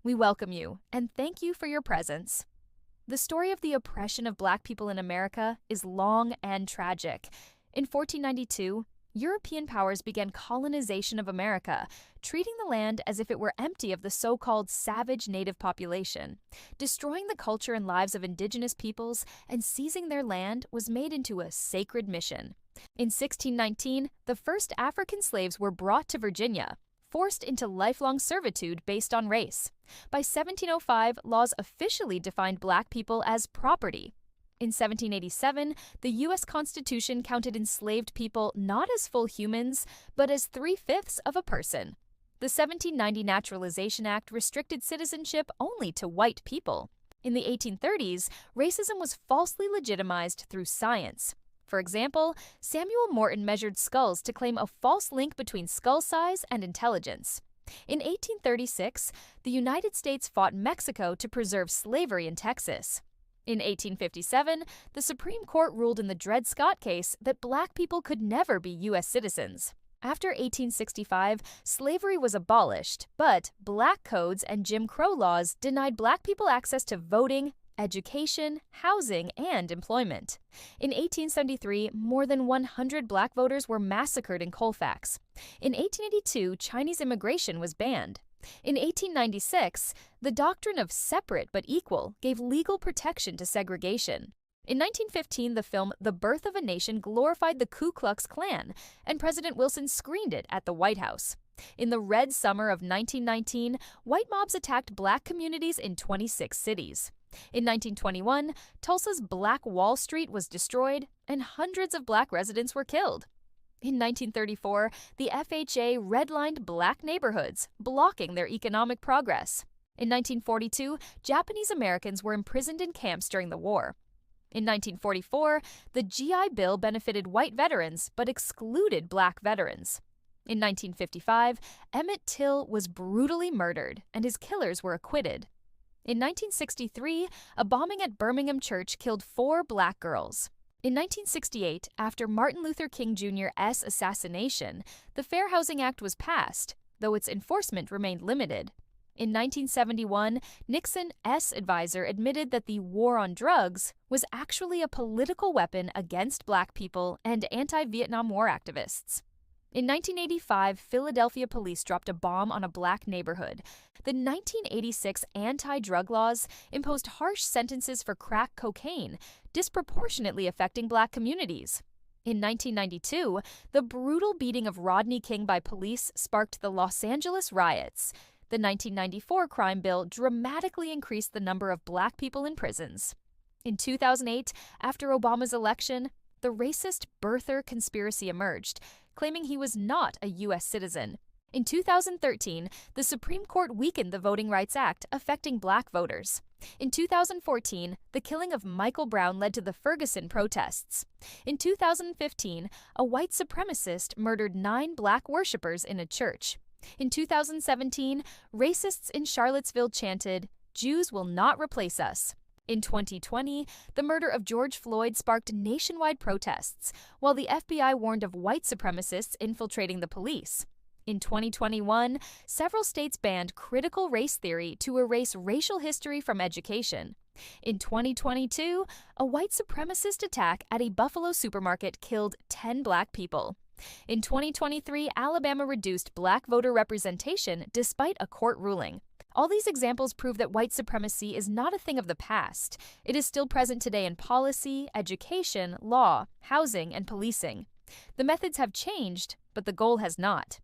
We welcome you and thank you for your presence. The story of the oppression of Black people in America is long and tragic. In 1492, European powers began colonization of America, treating the land as if it were empty of the so-called savage native population. Destroying the culture and lives of indigenous peoples and seizing their land was made into a sacred mission. In 1619, the first African slaves were brought to Virginia, forced into lifelong servitude based on race. By 1705, laws officially defined Black people as property. In 1787, the U.S. Constitution counted enslaved people not as full humans, but as 3/5 of a person. The 1790 Naturalization Act restricted citizenship only to white people. In the 1830s, racism was falsely legitimized through science. For example, Samuel Morton measured skulls to claim a false link between skull size and intelligence. In 1836, the United States fought Mexico to preserve slavery in Texas. In 1857, the Supreme Court ruled in the Dred Scott case that Black people could never be U.S. citizens. After 1865, slavery was abolished, but Black codes and Jim Crow laws denied Black people access to voting, education, housing, and employment. In 1873, more than 100 Black voters were massacred in Colfax. In 1882, Chinese immigration was banned. In 1896, the doctrine of separate but equal gave legal protection to segregation. In 1915, the film The Birth of a Nation glorified the Ku Klux Klan, and President Wilson screened it at the White House. In the Red Summer of 1919, white mobs attacked Black communities in 26 cities. In 1921, Tulsa's Black Wall Street was destroyed, and hundreds of Black residents were killed. In 1934, the FHA redlined Black neighborhoods, blocking their economic progress. In 1942, Japanese Americans were imprisoned in camps during the war. In 1944, the GI Bill benefited white veterans but excluded Black veterans. In 1955, Emmett Till was brutally murdered, and his killers were acquitted. In 1963, a bombing at Birmingham Church killed 4 Black girls. In 1968, after Martin Luther King Jr.'s assassination, the Fair Housing Act was passed, though its enforcement remained limited. In 1971, Nixon's advisor admitted that the war on drugs was actually a political weapon against Black people and anti-Vietnam War activists. In 1985, Philadelphia police dropped a bomb on a Black neighborhood. The 1986 anti-drug laws imposed harsh sentences for crack cocaine, disproportionately affecting Black communities. In 1992, the brutal beating of Rodney King by police sparked the Los Angeles riots. The 1994 crime bill dramatically increased the number of Black people in prisons. In 2008, after Obama's election, the racist birther conspiracy emerged, claiming he was not a U.S. citizen. In 2013, the Supreme Court weakened the Voting Rights Act, affecting Black voters. In 2014, the killing of Michael Brown led to the Ferguson protests. In 2015, a white supremacist murdered 9 Black worshippers in a church. In 2017, racists in Charlottesville chanted, "Jews will not replace us." In 2020, the murder of George Floyd sparked nationwide protests, while the FBI warned of white supremacists infiltrating the police. In 2021, several states banned critical race theory to erase racial history from education. In 2022, a white supremacist attack at a Buffalo supermarket killed 10 Black people. In 2023, Alabama reduced Black voter representation despite a court ruling. All these examples prove that white supremacy is not a thing of the past. It is still present today in policy, education, law, housing, and policing. The methods have changed, but the goal has not.